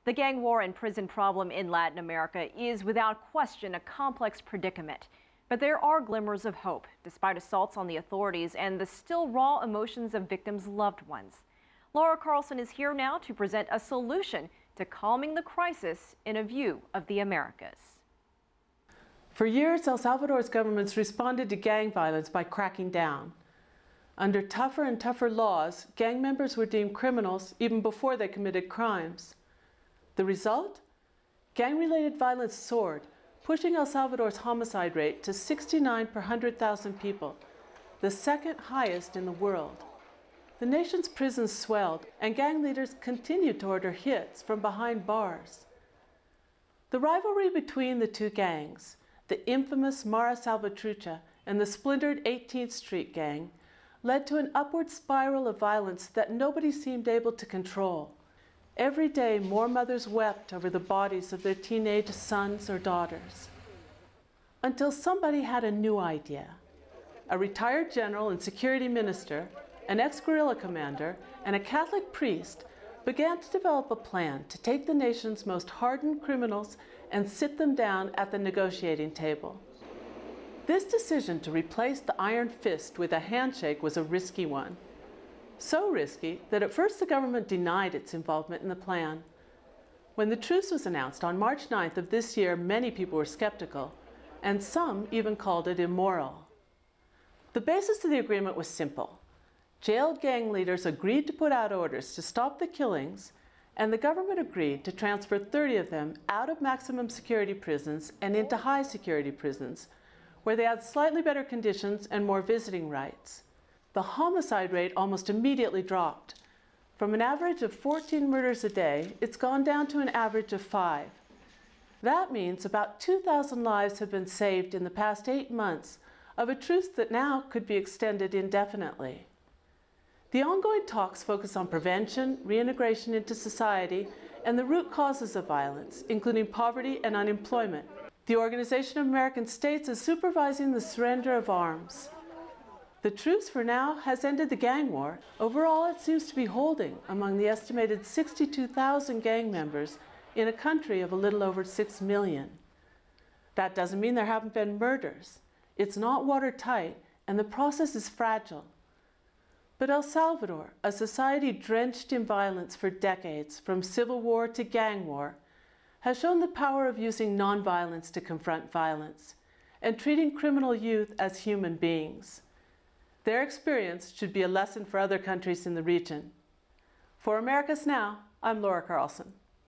The gang war and prison problem in Latin America is without question a complex predicament. But there are glimmers of hope, despite assaults on the authorities and the still raw emotions of victims' loved ones. Laura Carlson is here now to present a solution to calming the crisis in a view of the Americas. For years, El Salvador's governments responded to gang violence by cracking down. Under tougher and tougher laws, gang members were deemed criminals even before they committed crimes. The result? Gang-related violence soared, pushing El Salvador's homicide rate to 69 per 100,000 people, the second highest in the world. The nation's prisons swelled, and gang leaders continued to order hits from behind bars. The rivalry between the two gangs, the infamous Mara Salvatrucha and the splintered 18th Street Gang, led to an upward spiral of violence that nobody seemed able to control. Every day, more mothers wept over the bodies of their teenage sons or daughters. Until somebody had a new idea. A retired general and security minister, an ex-guerrilla commander, and a Catholic priest began to develop a plan to take the nation's most hardened criminals and sit them down at the negotiating table. This decision to replace the iron fist with a handshake was a risky one. So risky that at first the government denied its involvement in the plan. When the truce was announced on March 9th of this year, many people were skeptical, and some even called it immoral. The basis of the agreement was simple. Jailed gang leaders agreed to put out orders to stop the killings, and the government agreed to transfer 30 of them out of maximum security prisons and into high security prisons, where they had slightly better conditions and more visiting rights. The homicide rate almost immediately dropped. From an average of 14 murders a day, it's gone down to an average of 5. That means about 2,000 lives have been saved in the past 8 months of a truce that now could be extended indefinitely. The ongoing talks focus on prevention, reintegration into society, and the root causes of violence, including poverty and unemployment. The Organization of American States is supervising the surrender of arms. The truce for now has ended the gang war. Overall, it seems to be holding among the estimated 62,000 gang members in a country of a little over 6 million. That doesn't mean there haven't been murders. It's not watertight, and the process is fragile. But El Salvador, a society drenched in violence for decades, from civil war to gang war, has shown the power of using nonviolence to confront violence and treating criminal youth as human beings. Their experience should be a lesson for other countries in the region. For Americas Now, I'm Laura Carlson.